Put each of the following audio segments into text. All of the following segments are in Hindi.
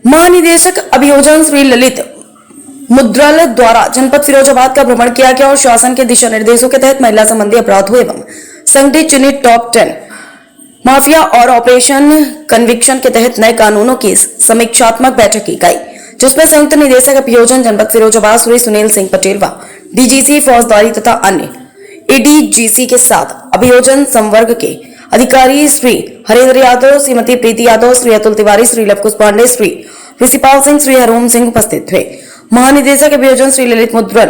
महानिदेशक अभियोजन श्री ललित मुद्रालय द्वारा जनपद फिरोजाबाद का भ्रमण किया गया और शासन के दिशा निर्देशों के तहत महिला संबंधी अपराधों एवं संगठित चिन्हित टॉप 10 माफिया और ऑपरेशन कन्विक्शन के तहत नए कानूनों की समीक्षात्मक बैठक की गई, जिसमें संयुक्त निदेशक अभियोजन जनपद फिरोजाबाद श्री सुनील सिंह पटेल व डीजीसी फौजदारी तथा अन्य एडीजीसी के साथ अभियोजन संवर्ग के अधिकारी श्री हरेंद्र यादव, श्रीमती प्रीति यादव, श्री अतुल तिवारी, श्री लवकुश पांडे, श्री ऋषिपाल सिंह, श्री हरोम सिंह उपस्थित थे। महानिदेशक अभियोजन श्री ललित मुद्रल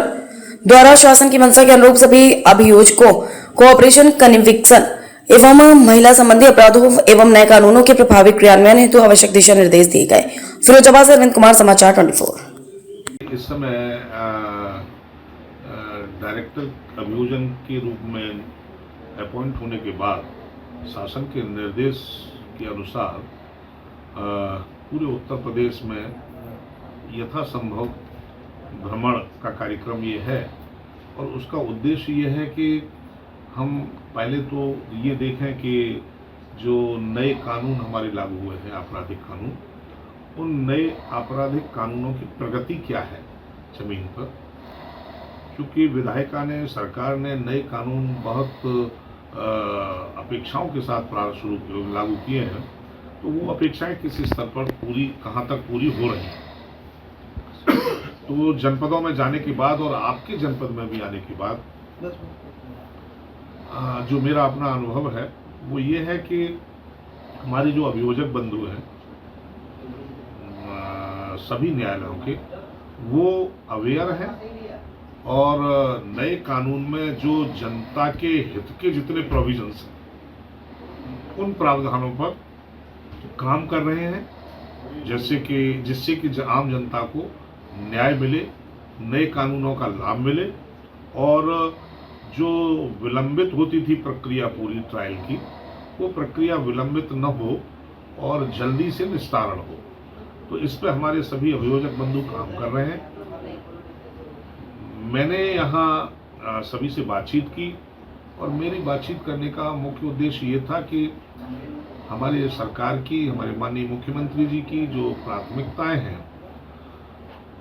द्वारा शासन की मंशा के अनुरूप सभी अभियोजकों को ऑपरेशन कन्विक्शन एवं महिला संबंधी अपराधों एवं नए कानूनों के प्रभावी क्रियान्वयन हेतु आवश्यक दिशा निर्देश दिए गए। फिरोजाबाद से अरविंद कुमार, समाचार 24। इस समय डायरेक्टर अभियोजन के रूप में अपॉइंट होने के बाद शासन के निर्देश के अनुसार पूरे उत्तर प्रदेश में यथासंभव भ्रमण का कार्यक्रम ये है और उसका उद्देश्य ये है कि हम पहले तो ये देखें कि जो नए कानून हमारे लागू हुए हैं, आपराधिक कानून, उन नए आपराधिक कानूनों की प्रगति क्या है जमीन पर। क्योंकि विधायिका ने, सरकार ने नए कानून बहुत अपेक्षाओं के साथ लागू किए हैं, तो वो अपेक्षाएं किस स्तर पर पूरी, कहाँ तक पूरी हो रही हैं। तो जनपदों में जाने के बाद और आपके जनपद में भी आने के बाद जो मेरा अपना अनुभव है वो ये है कि हमारे जो अभियोजक बंधु हैं सभी न्यायालयों के, वो अवेयर हैं और नए कानून में जो जनता के हित के जितने प्रोविजंस हैं उन प्रावधानों पर काम कर रहे हैं, जिससे कि आम जनता को न्याय मिले, नए कानूनों का लाभ मिले और जो विलंबित होती थी प्रक्रिया पूरी ट्रायल की, वो प्रक्रिया विलंबित न हो और जल्दी से निस्तारण हो। तो इस पर हमारे सभी अभियोजक बंधु काम कर रहे हैं। मैंने यहाँ सभी से बातचीत की और मेरी बातचीत करने का मुख्य उद्देश्य ये था कि हमारे सरकार की, हमारे माननीय मुख्यमंत्री जी की जो प्राथमिकताएं हैं,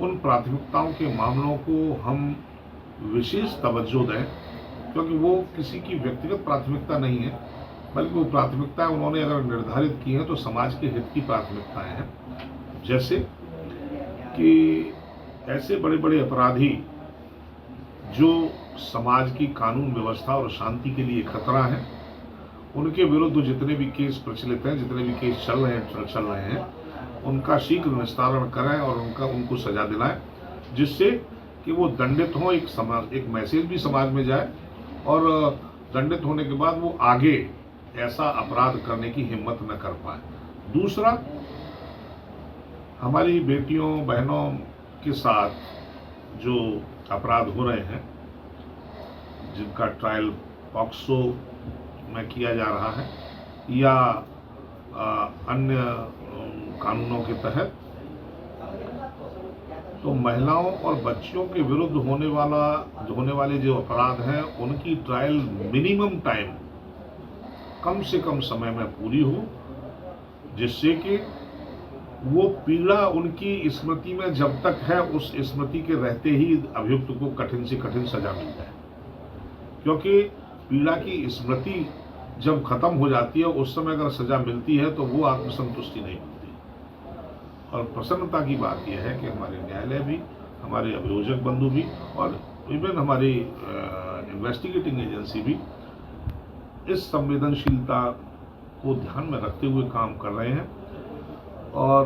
उन प्राथमिकताओं के मामलों को हम विशेष तवज्जो दें, क्योंकि वो किसी की व्यक्तिगत प्राथमिकता नहीं है, बल्कि वो प्राथमिकताएं उन्होंने अगर निर्धारित की हैं तो समाज के हित की प्राथमिकताएं हैं। जैसे कि ऐसे बड़े बड़े अपराधी जो समाज की कानून व्यवस्था और शांति के लिए खतरा है, उनके विरुद्ध जितने भी केस प्रचलित हैं, जितने भी केस चल रहे हैं, उनका शीघ्र निस्तारण करें और उनको सजा दिलाएं, जिससे कि वो दंडित हों। एक मैसेज भी समाज में जाए और दंडित होने के बाद वो आगे ऐसा अपराध करने की हिम्मत न कर पाए। दूसरा, हमारी बेटियों बहनों के साथ जो अपराध हो रहे हैं, जिनका ट्रायल पॉक्सो में किया जा रहा है या अन्य कानूनों के तहत, तो महिलाओं और बच्चियों के विरुद्ध होने वाले जो अपराध हैं, उनकी ट्रायल मिनिमम टाइम, कम से कम समय में पूरी हो, जिससे कि वो पीड़ा उनकी स्मृति में जब तक है, उस स्मृति के रहते ही अभियुक्त को कठिन से कठिन सजा मिल जाए। क्योंकि पीड़ा की स्मृति जब खत्म हो जाती है, उस समय अगर सजा मिलती है तो वो आत्मसंतुष्टि नहीं मिलती। और प्रसन्नता की बात यह है कि हमारे न्यायालय भी, हमारे अभियोजक बंधु भी और इवन हमारी इन्वेस्टिगेटिंग एजेंसी भी इस संवेदनशीलता को ध्यान में रखते हुए काम कर रहे हैं। और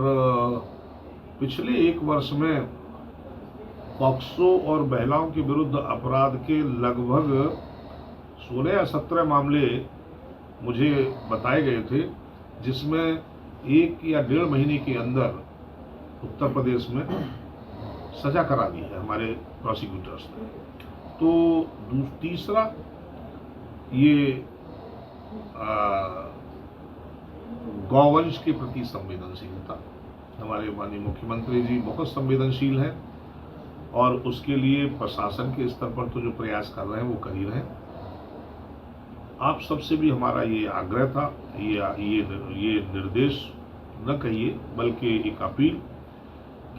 पिछले एक वर्ष में पॉक्सो और महिलाओं के विरुद्ध अपराध के लगभग 16 या 17 मामले मुझे बताए गए थे, जिसमें 1 या 1.5 महीने के अंदर उत्तर प्रदेश में सजा करा दी है हमारे प्रोसिक्यूटर्स ने। तो तीसरा, ये गौवंश के प्रति संवेदनशीलता। हमारे माननीय मुख्यमंत्री जी बहुत संवेदनशील हैं और उसके लिए प्रशासन के स्तर पर तो जो प्रयास कर रहे हैं वो कर ही रहे हैं। आप सबसे भी हमारा ये आग्रह था, ये निर्देश न कहिए बल्कि एक अपील,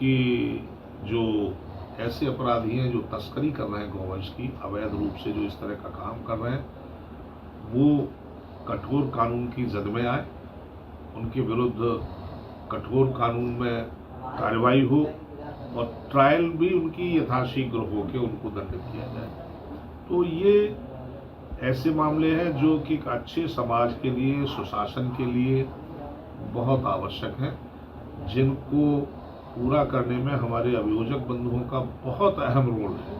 कि जो ऐसे अपराधी हैं जो तस्करी कर रहे हैं गौवंश की, अवैध रूप से जो इस तरह का काम कर रहे हैं, वो कठोर कानून की जद में आए, उनके विरुद्ध कठोर कानून में कार्रवाई हो और ट्रायल भी उनकी यथाशीघ्र होकर उनको दंडित किया जाए। तो ये ऐसे मामले हैं जो कि एक अच्छे समाज के लिए, सुशासन के लिए बहुत आवश्यक हैं, जिनको पूरा करने में हमारे अभियोजक बंधुओं का बहुत अहम रोल है।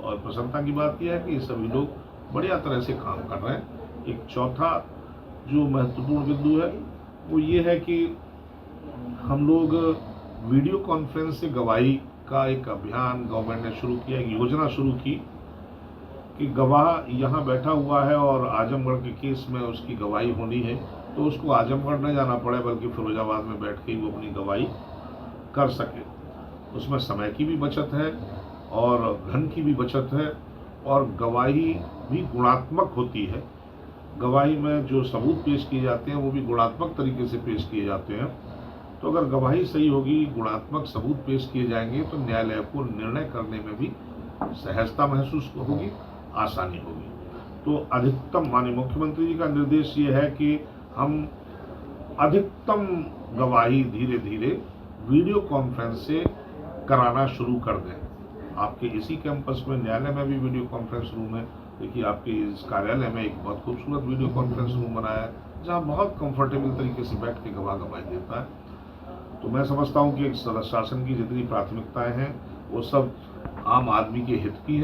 और प्रसन्नता की बात यह है कि सभी लोग बढ़िया तरह से काम कर रहे हैं। एक चौथा जो महत्वपूर्ण बिंदु है वो ये है कि हम लोग वीडियो कॉन्फ्रेंस से गवाही का एक अभियान गवर्नमेंट ने शुरू किया, एक योजना शुरू की कि गवाह यहाँ बैठा हुआ है और आजमगढ़ के केस में उसकी गवाही होनी है, तो उसको आजमगढ़ न जाना पड़े बल्कि फिरोजाबाद में बैठ के ही वो अपनी गवाही कर सके। उसमें समय की भी बचत है और धन की भी बचत है और गवाही भी गुणात्मक होती है। गवाही में जो सबूत पेश किए जाते हैं वो भी गुणात्मक तरीके से पेश किए जाते हैं। तो अगर गवाही सही होगी, गुणात्मक सबूत पेश किए जाएंगे तो न्यायालय को निर्णय करने में भी सहजता महसूस होगी, आसानी होगी। तो अधिकतम, माननीय मुख्यमंत्री जी का निर्देश ये है कि हम अधिकतम गवाही धीरे धीरे वीडियो कॉन्फ्रेंस से कराना शुरू कर दें। आपके इसी कैंपस में न्यायालय में भी वीडियो कॉन्फ्रेंस रूम है। देखिए, आपके इस कार्यालय में एक बहुत खूबसूरत वीडियो कॉन्फ्रेंस रूम बनाया है जहाँ बहुत कंफर्टेबल तरीके से बैठ के गवाह गवाही देता है। तो मैं समझता हूँ कि एक शासन की जितनी प्राथमिकताएं हैं वो सब आम आदमी के हित की है।